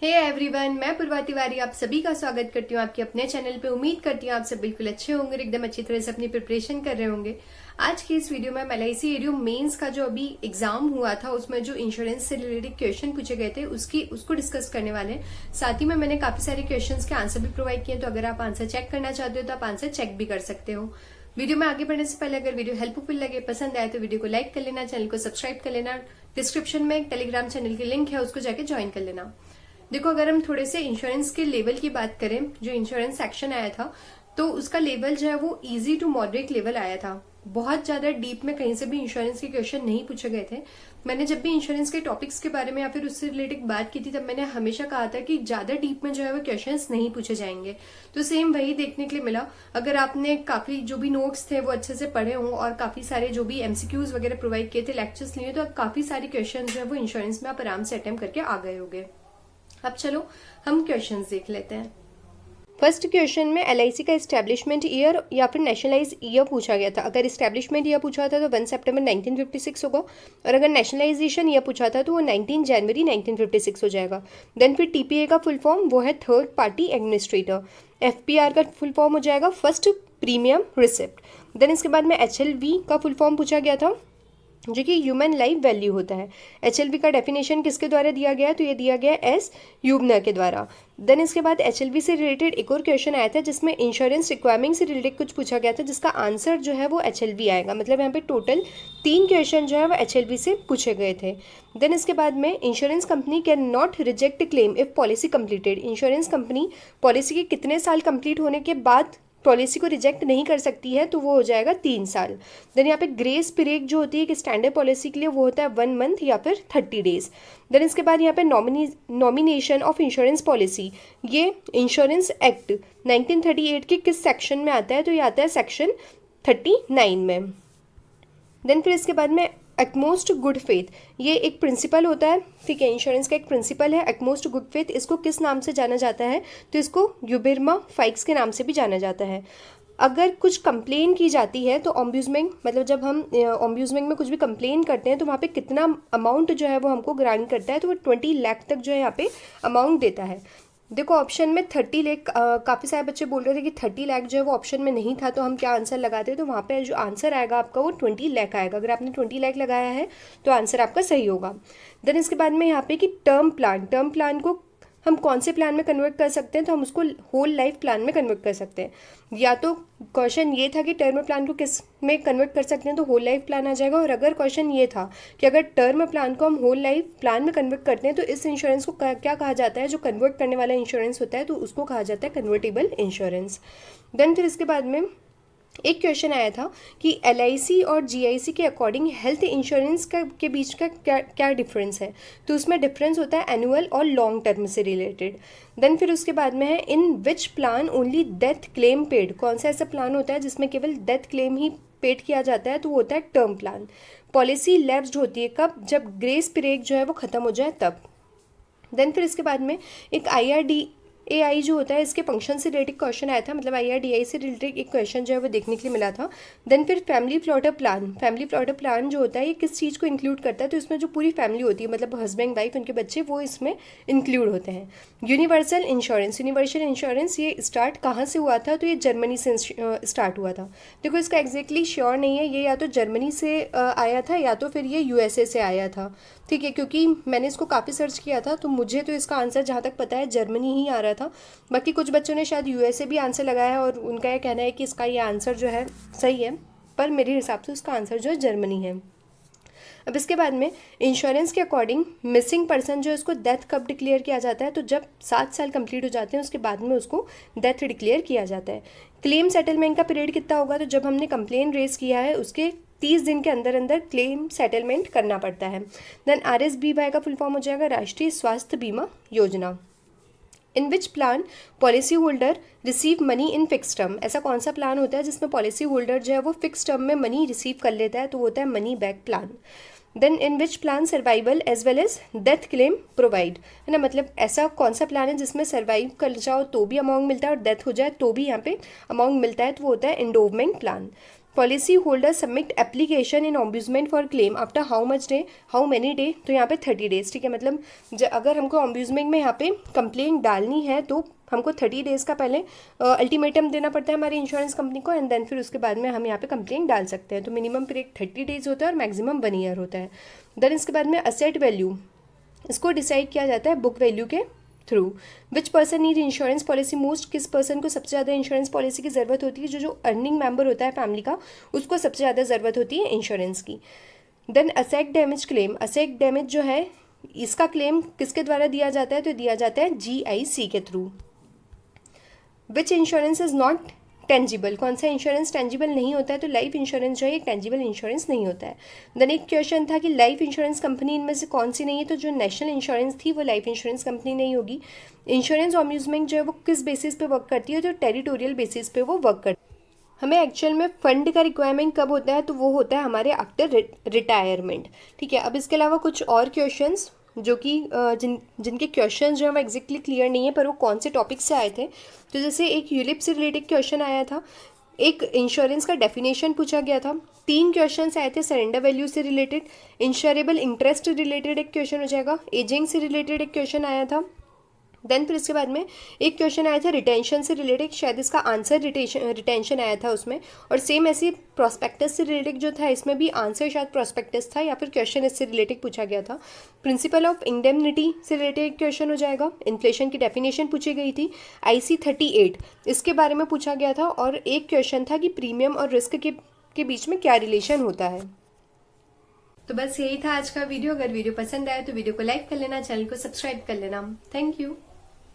Hey everyone, मैं पूर्वा तिवारी आप सभी का स्वागत करती हूँ आपके अपने चैनल पे। उम्मीद करती हूँ आप सब बिल्कुल अच्छे होंगे, एकदम अच्छी तरह से अपनी प्रिपरेशन कर रहे होंगे। आज की इस वीडियो में LIC एडीओ मेंस का जो अभी एग्जाम हुआ था उसमें जो इंश्योरेंस से रिलेटेड क्वेश्चन पूछे गए थे उसको डिस्कस करने वाले हैं। साथ ही में मैंने काफी सारे क्वेश्चंस के आंसर भी प्रोवाइड किए, तो अगर आप आंसर चेक करना चाहते हो तो आप आंसर चेक भी कर सकते हो। वीडियो में आगे बढ़ने से पहले अगर वीडियो हेल्पफुल लगे, पसंद आए तो वीडियो को लाइक कर लेना, चैनल को सब्सक्राइब कर लेना। डिस्क्रिप्शन में एक टेलीग्राम चैनल की लिंक है, उसको जाके ज्वाइन कर लेना। देखो, अगर हम थोड़े से इंश्योरेंस के लेवल की बात करें, जो इंश्योरेंस सेक्शन आया था तो उसका लेवल जो है वो इजी टू मॉडरेट लेवल आया था। बहुत ज्यादा डीप में कहीं से भी इंश्योरेंस के क्वेश्चन नहीं पूछे गए थे। मैंने जब भी इंश्योरेंस के टॉपिक्स के बारे में या फिर उससे रिलेटेड बात की थी तब मैंने हमेशा कहा था कि ज्यादा डीप में जो है वो क्वेश्चंस नहीं पूछे जाएंगे। तो सेम वही देखने के लिए मिला। अगर आपने काफी जो भी नोट्स थे वो अच्छे से पढ़े हों और काफी सारे जो भी MCQs वगैरह प्रोवाइड किए थे, लेक्चर्स लिए, तो काफी सारे क्वेश्चन जो है वो इंश्योरेंस में आप आराम से अटेम्प्ट करके आ गए होंगे। अब चलो हम क्वेश्चंस देख लेते हैं। फर्स्ट क्वेश्चन में LIC का एस्टेब्लिशमेंट ईयर या फिर नेशनलाइज ईयर पूछा गया था। अगर एस्टेब्लिशमेंट ईयर पूछा था तो 1 सितंबर 1956 होगा, और अगर नेशनलाइजेशन ईयर पूछा था तो वो 19 जनवरी 1956 हो जाएगा। देन फिर TPA का फुल फॉर्म वो है थर्ड पार्टी एडमिनिस्ट्रेटर। FPR का फुल फॉर्म हो जाएगा फर्स्ट प्रीमियम रिसिप्ट। देन इसके बाद में HLV का फुल फॉर्म पूछा गया था, जो कि ह्यूमन लाइफ वैल्यू होता है। HLV का डेफिनेशन किसके द्वारा दिया गया है, तो ये दिया गया एस ह्यूबनर के द्वारा। देन इसके बाद HLV से रिलेटेड एक और क्वेश्चन आया था जिसमें इंश्योरेंस रिक्वायरमेंट से रिलेटेड कुछ पूछा गया था, जिसका आंसर जो है वो HLV आएगा। मतलब यहाँ पे टोटल 3 क्वेश्चन जो है वो HLV से पूछे गए थे। देन इसके बाद में insurance company can not reject claim if policy completed. Insurance company policy के कितने साल कंप्लीट होने के बाद पॉलिसी को रिजेक्ट नहीं कर सकती है, तो वो हो जाएगा 3 साल। देन यहाँ पे ग्रेस पीरियड जो होती है कि स्टैंडर्ड पॉलिसी के लिए वो होता है 1 मंथ या फिर 30 डेज। देन इसके बाद यहाँ पे नॉमिनेशन ऑफ इंश्योरेंस पॉलिसी, ये इंश्योरेंस एक्ट 1938 के किस सेक्शन में आता है, तो ये आता है सेक्शन 39 में। देन फिर इसके बाद में एटमोस्ट गुड फेथ, ये एक प्रिंसिपल होता है, ठीक है, इंश्योरेंस का एक प्रिंसिपल है एटमोस्ट गुड फेथ। इसको किस नाम से जाना जाता है, तो इसको यूबिरमा फाइक्स के नाम से भी जाना जाता है। अगर कुछ कंप्लेन की जाती है तो ऑम्ब्यूजमेंट, मतलब जब हम ऑम्ब्यूजमेंट में कुछ भी कंप्लेन करते हैं तो वहाँ पे कितना अमाउंट जो है वो हमको ग्रांट करता है, तो वो 20 लाख तक जो है यहाँ पे अमाउंट देता है। देखो, ऑप्शन में 30 लाख, काफ़ी सारे बच्चे बोल रहे थे कि 30 लाख जो है वो ऑप्शन में नहीं था, तो हम क्या आंसर लगाते, तो वहाँ पे जो आंसर आएगा आपका वो 20 लाख आएगा। अगर आपने 20 लाख लगाया है तो आंसर आपका सही होगा। देन इसके बाद में यहाँ पे कि टर्म प्लान को हम कौन से प्लान में कन्वर्ट कर सकते हैं, तो हम उसको होल लाइफ प्लान में कन्वर्ट कर सकते हैं। या तो क्वेश्चन ये था कि टर्म प्लान को किस में कन्वर्ट कर सकते हैं, तो होल लाइफ प्लान आ जाएगा। और अगर क्वेश्चन ये था कि अगर टर्म प्लान को हम होल लाइफ प्लान में कन्वर्ट करते हैं तो इस इंश्योरेंस को क्या कहा जाता है, जो कन्वर्ट करने वाला इंश्योरेंस होता है तो उसको कहा जाता है कन्वर्टेबल इंश्योरेंस। देन फिर इसके बाद में एक क्वेश्चन आया था कि LIC और GIC के अकॉर्डिंग हेल्थ इंश्योरेंस के बीच का क्या डिफरेंस है, तो उसमें डिफरेंस होता है एनुअल और लॉन्ग टर्म से रिलेटेड। देन फिर उसके बाद में है in which plan only death claim paid, कौन सा ऐसा प्लान होता है जिसमें केवल डेथ क्लेम ही पेड किया जाता है, तो वो होता है टर्म प्लान। पॉलिसी लैप्स्ड होती है कब, जब ग्रेस पीरियड जो है वो खत्म हो जाए तब। देन फिर इसके बाद में एक IRDAI जो होता है, इसके फंक्शन से रिलेटेड क्वेश्चन आया था, मतलब IRDAI से रिलेटेड एक क्वेश्चन जो है वो देखने के लिए मिला था। देन फिर फैमिली प्लॉटर प्लान जो होता है ये किस चीज़ को इंक्लूड करता है, तो इसमें जो पूरी फैमिली होती है, मतलब हस्बैंड वाइफ उनके बच्चे, वो इसमें इंक्लूड होते हैं। यूनिवर्सल इंश्योरेंस ये स्टार्ट कहाँ से हुआ था, तो ये जर्मनी से स्टार्ट हुआ था। देखो, इसका एग्जैक्टली श्योर नहीं है, ये या तो जर्मनी से आया था या तो फिर ये USA से आया था, ठीक है, क्योंकि मैंने इसको काफ़ी सर्च किया था तो मुझे तो इसका आंसर जहाँ तक पता है जर्मनी ही आ रहा था। बाकी कुछ बच्चों ने शायद USA भी आंसर लगाया और उनका ये कहना है कि इसका ये आंसर जो है सही है, पर मेरे हिसाब से उसका आंसर जो है जर्मनी है। अब इसके बाद में इंश्योरेंस के अकॉर्डिंग मिसिंग पर्सन जो है उसको डेथ कब डिक्लेयर किया जाता है, तो जब 7 साल कंप्लीट हो जाते हैं उसके बाद में उसको डेथ डिक्लेयर किया जाता है। क्लेम सेटलमेंट का पीरियड कितना होगा, तो जब हमने कंप्लेन रेज किया है उसके 30 दिन के अंदर अंदर क्लेम सेटलमेंट करना पड़ता है। देन RSBY का फुल फॉर्म हो जाएगा Rashtriya Swasthya Bima Yojana. In which plan policy holder receive money in fix term, ऐसा कौन सा प्लान होता है जिसमें पॉलिसी होल्डर जो है वो फिक्स टर्म में मनी रिसीव कर लेता है, तो वो होता है money back plan. Then in which plan survival as well as death claim provide, है ना, मतलब ऐसा कौन सा प्लान है जिसमें सर्वाइव कर जाओ तो भी अमाउंट मिलता है और डेथ हो जाए तो भी यहाँ पे अमाउंट मिलता है, तो वो होता है endowment plan. Policy holder submit application in ombudsman for claim after how many day, तो यहाँ पे 30 डेज, ठीक है। मतलब अगर हमको ऑम्ब्यूजमेंट में यहाँ पे कंप्लेंट डालनी है तो हमको 30 डेज़ का पहले अल्टीमेटम देना पड़ता है हमारी इंश्योरेंस कंपनी को, एंड देन फिर उसके बाद में हम यहाँ पे कंप्लेंट डाल सकते हैं। तो मिनिमम पीरियड 30 डेज होता है और मैक्सिमम 1 ईयर होता है। देन इसके बाद में असेट वैल्यू, इसको डिसाइड किया जाता है बुक वैल्यू के through. Which person need insurance policy most, किस पर्सन को सबसे ज़्यादा इंश्योरेंस पॉलिसी की ज़रूरत होती है, जो अर्निंग मेंबर होता है फैमिली का, उसको सबसे ज़्यादा ज़रूरत होती है इंश्योरेंस की। Then asset damage claim, asset damage जो है इसका क्लेम किसके द्वारा दिया जाता है, तो दिया जाता है GIC के through. Which insurance is not tangible, कौन सा इंश्योरेंस टेंजिबल नहीं होता है, तो लाइफ इंश्योरेंस जो है एक टेंजिबल इंश्योरेंस नहीं होता है। देन एक क्वेश्चन था कि लाइफ इंश्योरेंस कंपनी इनमें से कौन सी नहीं है, तो जो नेशनल इंश्योरेंस थी वो लाइफ इंश्योरेंस कंपनी नहीं होगी। इंश्योरेंस अम्यूजमेंट जो है वो किस बेसिस पे वर्क करती है, तो टेरिटोरियल बेसिस पे वो वर्क करती है। हमें एक्चुअल में फंड का रिक्वायरमेंट कब होता है, तो वो होता है हमारे आफ्टर रिटायरमेंट, ठीक है। अब इसके अलावा कुछ और क्वेश्चंस जो कि जिनके क्वेश्चंस जो है वो एग्जैक्टली क्लियर नहीं है, पर वो कौन से टॉपिक से आए थे, तो जैसे एक यूलिप से रिलेटेड क्वेश्चन आया था, एक इंश्योरेंस का डेफिनेशन पूछा गया था, 3 क्वेश्चंस आए थे सरेंडर वैल्यू से रिलेटेड, इंश्योरेबल इंटरेस्ट रिलेटेड एक क्वेश्चन हो जाएगा, एजिंग से रिलेटेड एक क्वेश्चन आया था। देन फिर इसके बाद में एक क्वेश्चन आया था रिटेंशन से रिलेटेड, शायद इसका आंसर रिटेंशन आया था उसमें, और सेम ऐसे प्रोस्पेक्टस से रिलेटेड जो था इसमें भी आंसर शायद प्रोस्पेक्टस था या फिर क्वेश्चन इससे रिलेटेड पूछा गया था। प्रिंसिपल ऑफ इंडेमनिटी से रिलेटेड एक क्वेश्चन हो जाएगा, इन्फ्लेशन की डेफिनेशन पूछी गई थी, IC 38 इसके बारे में पूछा गया था, और एक क्वेश्चन था कि प्रीमियम और रिस्क के बीच में क्या रिलेशन होता है। तो बस यही था आज का वीडियो। अगर वीडियो पसंद आया तो वीडियो को लाइक कर लेना, चैनल को सब्सक्राइब कर लेना। Thank you.